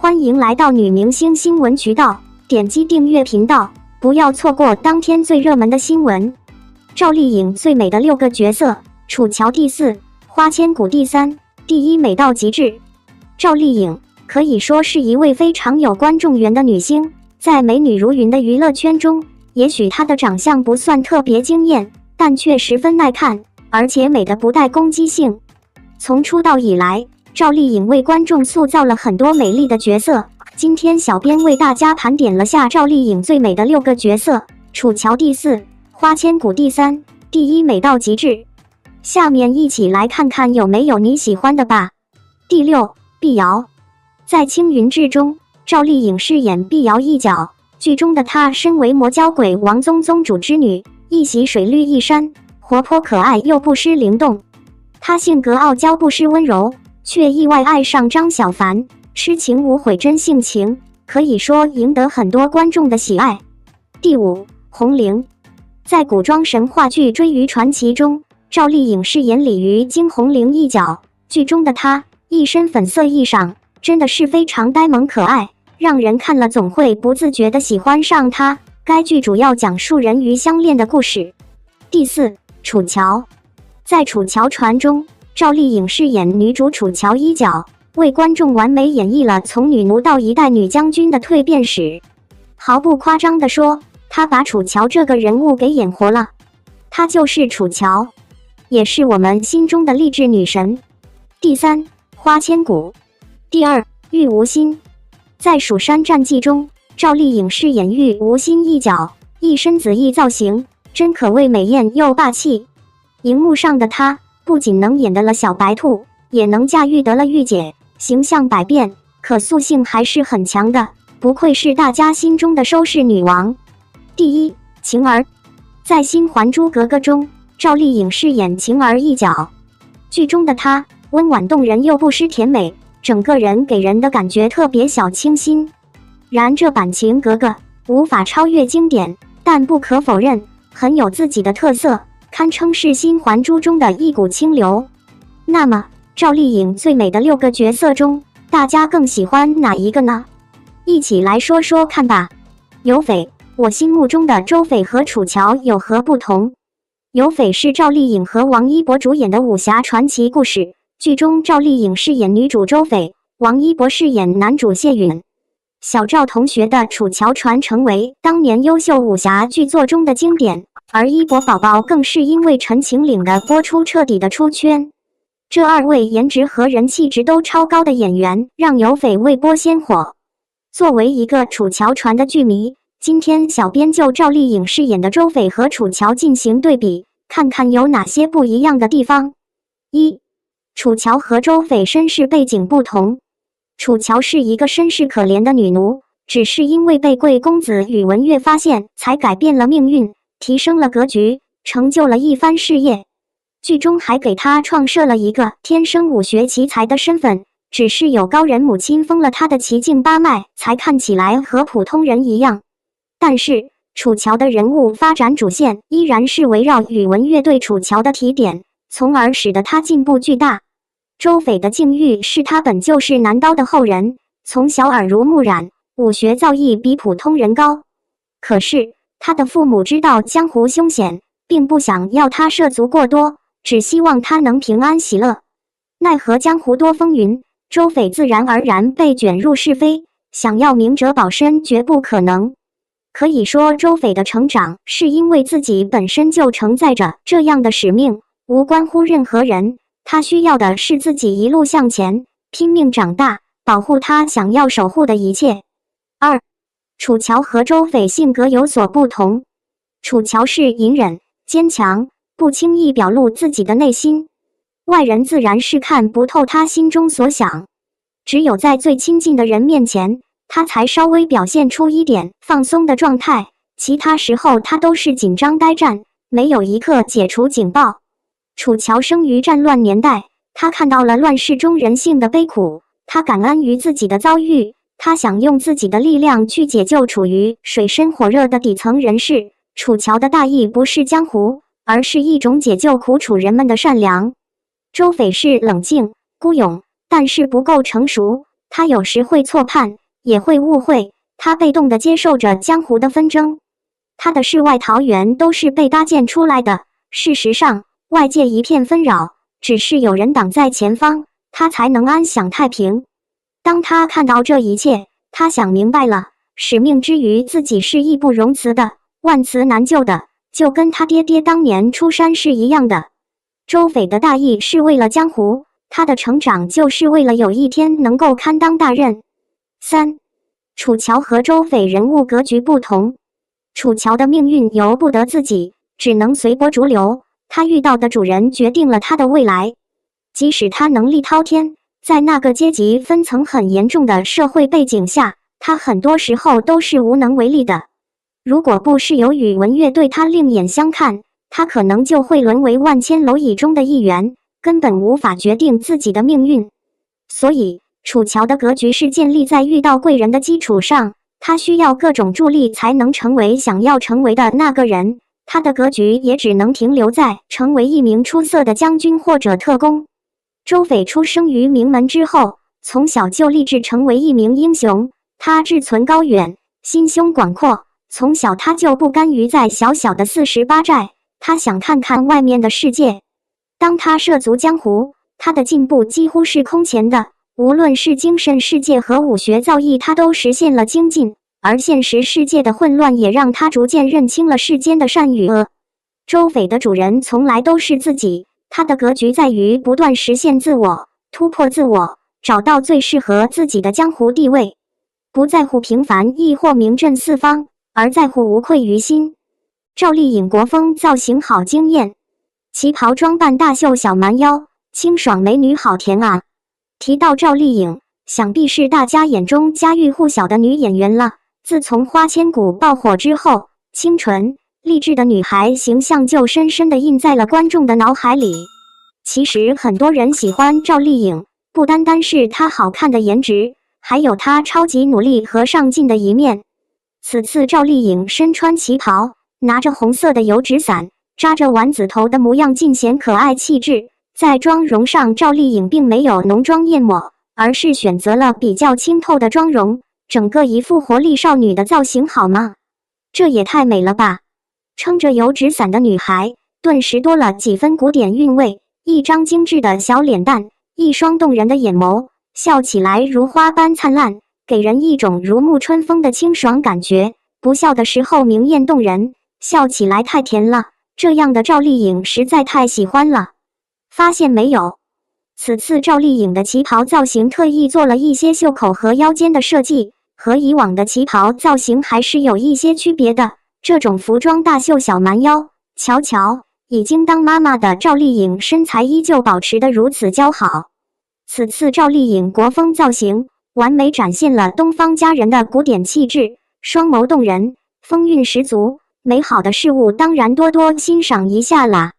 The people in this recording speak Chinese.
欢迎来到女明星新闻渠道，点击订阅频道，不要错过当天最热门的新闻。赵丽颖最美的6个角色，楚乔第4，花千骨第3，第1美到极致。赵丽颖可以说是一位非常有观众缘的女星，在美女如云的娱乐圈中，也许她的长相不算特别惊艳，但却十分耐看，而且美得不带攻击性。从出道以来，赵丽颖为观众塑造了很多美丽的角色。今天小编为大家盘点了下赵丽颖最美的6个角色，楚乔第4，花千骨第3，第1美到极致。下面一起来看看有没有你喜欢的吧。第6，碧瑶。在《青云志》中，赵丽颖饰演碧瑶一角。剧中的她身为魔教鬼王宗宗主之女，一袭水绿衣衫，活泼可爱又不失灵动。她性格傲娇不失温柔，却意外爱上张小凡，痴情无悔真性情，可以说赢得很多观众的喜爱。第5，红菱。在古装神话剧《追鱼传奇》中，赵丽颖饰演鲤鱼精红菱一角。剧中的她一身粉色衣裳，真的是非常呆萌可爱，让人看了总会不自觉地喜欢上她。该剧主要讲述人鱼相恋的故事。第4，楚乔。在《楚乔传》中，赵丽颖饰演女主楚乔一角，为观众完美演绎了从女奴到一代女将军的蜕变史。毫不夸张地说，她把楚乔这个人物给演活了。她就是楚乔，也是我们心中的励志女神。第3，花千骨。第2，玉无心。在《蜀山战记》中，赵丽颖饰演玉无心一角，一身紫衣造型，真可谓美艳又霸气。荧幕上的她不仅能演得了小白兔，也能驾驭得了御姐，形象百变，可塑性还是很强的，不愧是大家心中的收视女王。第1，晴儿。在《新还珠格格》中，赵丽颖饰演晴儿一角。剧中的她温婉动人又不失甜美，整个人给人的感觉特别小清新。然这版晴格格无法超越经典，但不可否认，很有自己的特色，堪称是新还珠中的一股清流。那么，赵丽颖最美的6个角色中，大家更喜欢哪一个呢？一起来说说看吧。有匪。我心目中的周匪和楚乔有何不同？有匪是赵丽颖和王一博主演的武侠传奇故事，剧中赵丽颖饰演女主周匪，王一博饰演男主谢允。小赵同学的《楚乔传》成为当年优秀武侠剧作中的经典，而一博宝宝更是因为《陈情令》的播出彻底的出圈。这2位颜值和人气值都超高的演员，让有匪未播先火。作为一个《楚乔传》的剧迷，今天小编就赵丽颖饰演的周匪和楚乔进行对比，看看有哪些不一样的地方。1. 楚乔和周匪身世背景不同。楚乔是一个身世可怜的女奴，只是因为被贵公子宇文玥发现，才改变了命运，提升了格局，成就了一番事业。剧中还给她创设了一个天生武学奇才的身份，只是有高人母亲封了她的奇境八脉，才看起来和普通人一样。但是，楚乔的人物发展主线依然是围绕宇文玥对楚乔的提点，从而使得他进步巨大。周匪的境遇是他本就是南刀的后人，从小耳濡目染，武学造诣比普通人高。可是，他的父母知道江湖凶险，并不想要他涉足过多，只希望他能平安喜乐。奈何江湖多风云，周匪自然而然被卷入是非，想要明哲保身绝不可能。可以说，周匪的成长是因为自己本身就承载着这样的使命，无关乎任何人。他需要的是自己一路向前，拼命长大，保护他想要守护的一切。2. 楚乔和周匪性格有所不同。楚乔是隐忍、坚强，不轻易表露自己的内心，外人自然是看不透他心中所想。只有在最亲近的人面前，他才稍微表现出一点放松的状态，其他时候他都是紧张呆战，没有一刻解除警报。楚乔生于战乱年代，他看到了乱世中人性的悲苦，他感恩于自己的遭遇，他想用自己的力量去解救处于水深火热的底层人士。楚乔的大义不是江湖，而是一种解救苦楚人们的善良。周匪是冷静、孤勇，但是不够成熟。她有时会错判，也会误会，她被动地接受着江湖的纷争。她的世外桃源都是被搭建出来的，事实上，外界一片纷扰，只是有人挡在前方，她才能安享太平。当她看到这一切，她想明白了，使命之于自己是义不容辞的，万辞难就的，就跟他爹爹当年出山是一样的。周斐的大义是为了江湖，他的成长就是为了有一天能够堪当大任。3. 楚乔和周斐人物格局不同。楚乔的命运由不得自己，只能随波逐流，他遇到的主人决定了他的未来。即使他能力滔天，在那个阶级分层很严重的社会背景下，他很多时候都是无能为力的。如果不是有宇文玥对他另眼相看，他可能就会沦为万千蝼蚁中的一员，根本无法决定自己的命运。所以，楚乔的格局是建立在遇到贵人的基础上，他需要各种助力才能成为想要成为的那个人。他的格局也只能停留在成为一名出色的将军或者特工。周斐出生于名门之后，从小就立志成为一名英雄。他志存高远，心胸广阔，从小他就不甘于在小小的48寨，他想看看外面的世界。当他涉足江湖，他的进步几乎是空前的，无论是精神世界和武学造诣，他都实现了精进。而现实世界的混乱也让他逐渐认清了世间的善与恶。周斐的主人从来都是自己，他的格局在于不断实现自我，突破自我，找到最适合自己的江湖地位，不在乎平凡亦或名震四方，而在乎无愧于心。赵丽颖国风造型好惊艳，旗袍装扮大秀小蛮腰，清爽美女好甜啊！提到赵丽颖，想必是大家眼中家喻户晓的女演员了。自从《花千骨》爆火之后，清纯励志的女孩形象就深深地印在了观众的脑海里。其实很多人喜欢赵丽颖，不单单是她好看的颜值，还有她超级努力和上进的一面。此次赵丽颖身穿旗袍，拿着红色的油纸伞，扎着丸子头的模样尽显可爱气质。在妆容上，赵丽颖并没有浓妆艳抹，而是选择了比较清透的妆容，整个一副活力少女的造型，好吗？这也太美了吧！撑着油纸伞的女孩，顿时多了几分古典韵味。一张精致的小脸蛋，一双动人的眼眸，笑起来如花般灿烂，给人一种如沐春风的清爽感觉。不笑的时候明艳动人，笑起来太甜了。这样的赵丽颖实在太喜欢了。发现没有？此次赵丽颖的旗袍造型特意做了一些袖口和腰间的设计，和以往的旗袍造型还是有一些区别的。这种服装大秀小蛮腰，瞧瞧，已经当妈妈的赵丽颖身材依旧保持得如此姣好。此次赵丽颖国风造型完美展现了东方佳人的古典气质，双眸动人，风韵十足，美好的事物当然多多欣赏一下啦。